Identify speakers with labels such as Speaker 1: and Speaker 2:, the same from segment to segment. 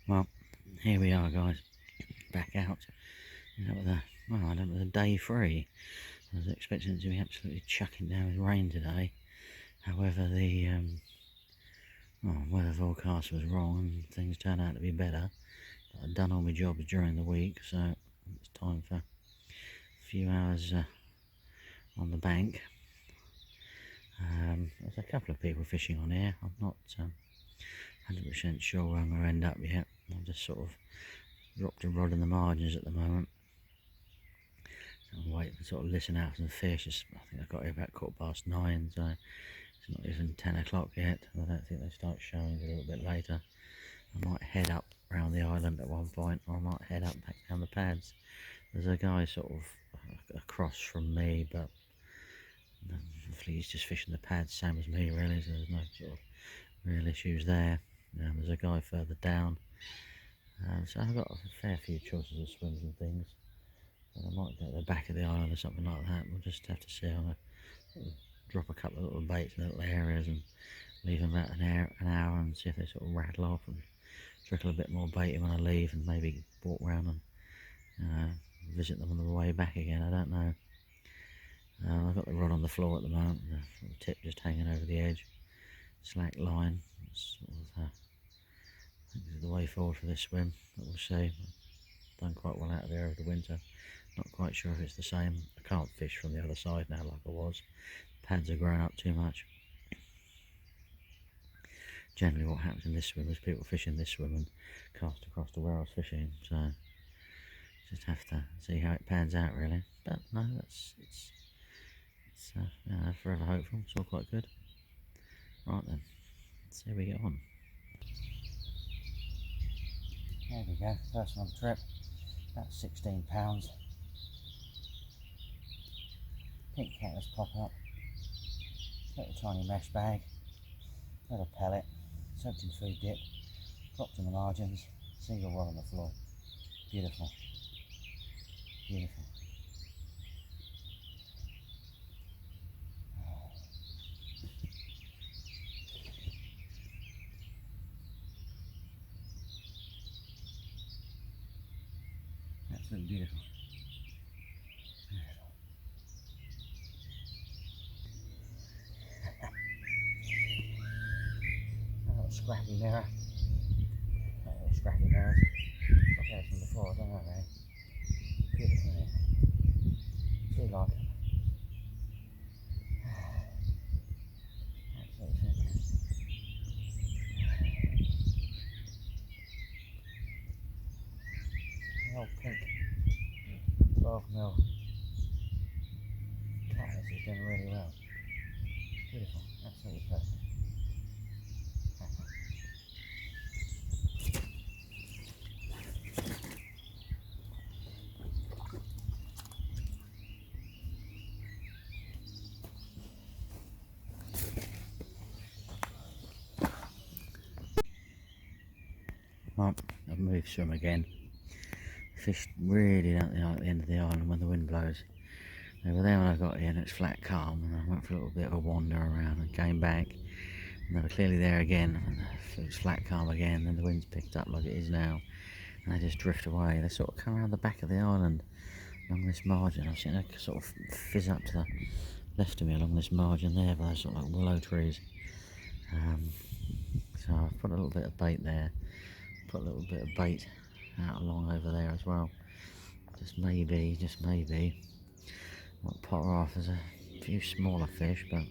Speaker 1: Well, here we are, guys, back out. I don't know, with a day free. I was expecting it to be absolutely chucking down with rain today. However, the weather forecast was wrong and things turned out to be better. But I'd done all my jobs during the week, so it's time for a few hours on the bank. There's a couple of people fishing on here. I'm not 100% sure where I'm going to end up yet. I've just sort of dropped a rod in the margins at the moment. So I'm waiting to sort of listen out for some fish. I think I got here about 9:15, so it's not even 10 o'clock yet. I don't think they start showing a little bit later. I might head up around the island at one point, or I might head up back down the pads. There's a guy sort of across from me, but hopefully he's just fishing the pads, same as me really, so there's no sort of real issues there. There's a guy further down. So I've got a fair few choices of swims and things. I might go to the back of the island or something like that. We'll just have to see. I'm going to drop a couple of little baits in little areas and leave them about an hour and see if they sort of rattle off, and trickle a bit more bait in when I leave, and maybe walk around and visit them on the way back again. I don't know. I've got the rod on the floor at the moment, the tip just hanging over the edge. Slack line. It's sort of, I think this is the way forward for this swim. But we'll see. I've done quite well out of here over the winter. Not quite sure if it's the same. I can't fish from the other side now like I was. Pads are growing up too much. Generally what happens in this swim is people fish in this swim and cast across to where I was fishing, so just have to see how it pans out really. But no, it's forever hopeful. It's all quite good. Right then, let's see how we get on. There we go, first one on the trip, about 16 pounds. Pink cactus pop up, little tiny mesh bag, little pellet, soaked in food dip, dropped in the margins, single rod on the floor. Beautiful, beautiful. Absolutely beautiful. A little scrappy mirror. A little scrappy mirror. I've had some before, I don't know really. Beautiful, isn't it? Too like. Absolutely fantastic. The old pink 12mm cactus is doing really well. Beautiful, absolutely perfect. Well, I've moved through them again. Fish really don't like the end of the island when the wind blows. They were there when I got here and it's flat calm, and I went for a little bit of a wander around and came back, and they were clearly there again, and it was flat calm again, then the wind's picked up like it is now, and they just drift away. They sort of come around the back of the island along this margin. I've seen them sort of fizz up to the left of me along this margin there by those sort of like willow trees. So I've put a little bit of bait there, put a little bit of bait out along over there as well. Just maybe might pot her off. There's a few smaller fish, but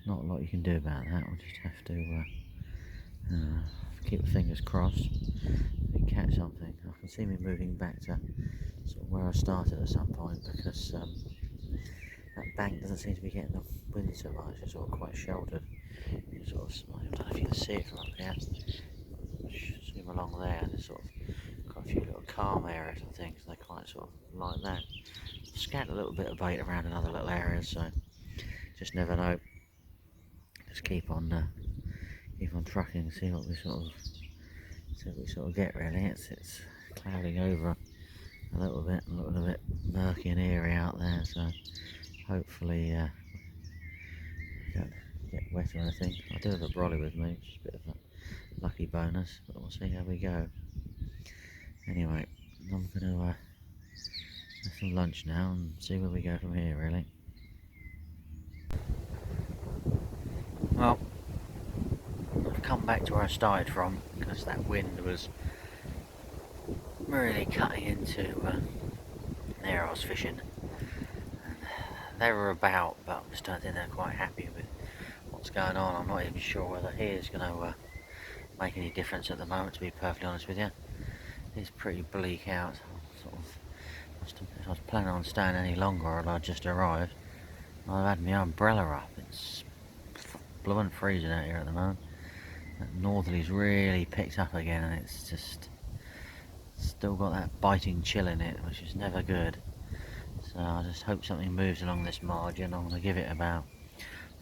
Speaker 1: not a lot you can do about that. We'll just have to keep the fingers crossed and catch something. I can see me moving back to sort of where I started at some point, because that bank doesn't seem to be getting the wind so much. It's sort of quite sheltered. You sort of, I don't know if you can see it from up here. Zoom along there, there's sort of quite a few little calm areas and things, and they quite sort of like that. Scat a little bit of bait around in other little areas, so just never know. Just keep on trucking and see what we sort of get really. It's clouding over a little bit murky and eerie out there, so hopefully don't get wet or anything. I do have a brolly with me, which is a bit of lucky bonus, but we'll see how we go. Anyway, I'm going to have some lunch now and see where we go from here, really. Well, I've come back to where I started from because that wind was really cutting into there I was fishing. And they were about, but I just don't think they're quite happy with what's going on. I'm not even sure whether he is going to make any difference at the moment, to be perfectly honest with you. It's pretty bleak out. I was planning on staying any longer, and I just arrived. I've had my umbrella up. It's blowing freezing out here at the moment. That northerly's really picked up again, and it's just still got that biting chill in it, which is never good. So I just hope something moves along this margin. I'm going to give it about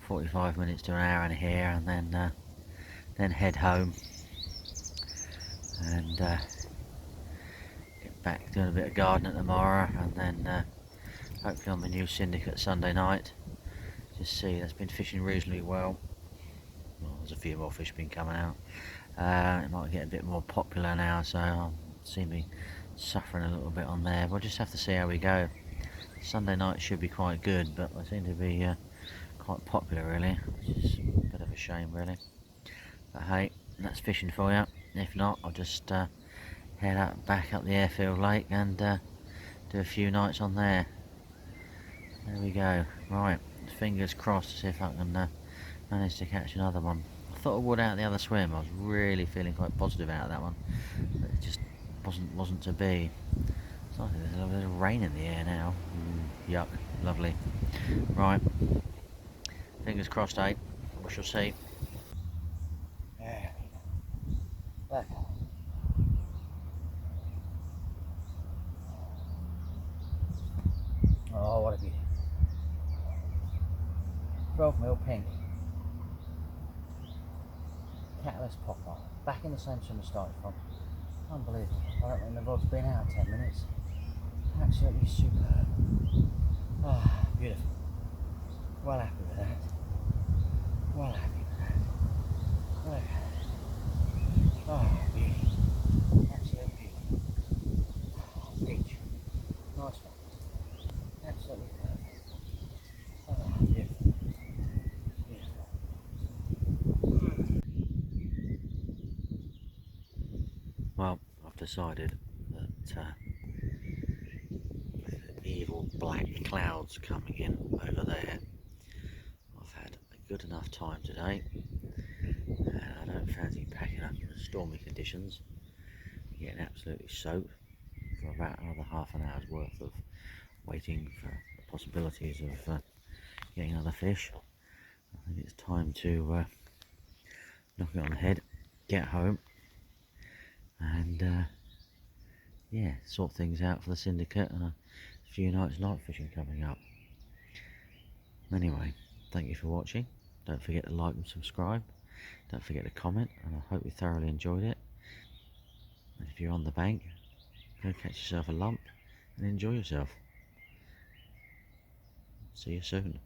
Speaker 1: 45 minutes to an hour in here, and then head home and get back doing a bit of gardening tomorrow, and then hopefully on the new syndicate Sunday night. Just see, that's been fishing reasonably well. Well, there's a few more fish been coming out. It might get a bit more popular now, so I'll see me suffering a little bit on there. We'll just have to see how we go. Sunday night should be quite good, but they seem to be quite popular, really, which is a bit of a shame, really. But hey, that's fishing for you. If not, I'll just head back up the airfield lake and do a few nights on there. There we go. Right, fingers crossed to see if I can manage to catch another one. I thought I would out the other swim. I was really feeling quite positive out of that one, but it just wasn't to be. It's like there's a little bit of rain in the air now. Yuck, lovely. Right, fingers crossed, eh? We shall see. Back. Oh, what a beauty. 12mm pink. Catalyst popper. Back in the same swim I started from. Unbelievable. I don't think the rod's been out 10 minutes. Absolutely superb. Ah, beautiful. Well happy with that. Well happy with that. Look at that. Oh, beauty. Absolute beauty. Peach. Nice one. Absolutely perfect. Oh, beautiful. Beautiful. Well, I've decided that with the evil black clouds coming in over there, I've had a good enough time today, and I don't fancy packing up in the stormy conditions, getting absolutely soaked for about another half an hour's worth of waiting for the possibilities of getting another fish. I think it's time to knock it on the head, get home, and yeah, sort things out for the syndicate and a few nights night fishing coming up. Anyway, thank you for watching. Don't forget to like and subscribe. Don't forget to comment, and I hope you thoroughly enjoyed it. And if you're on the bank, go catch yourself a lump and enjoy yourself. See you soon.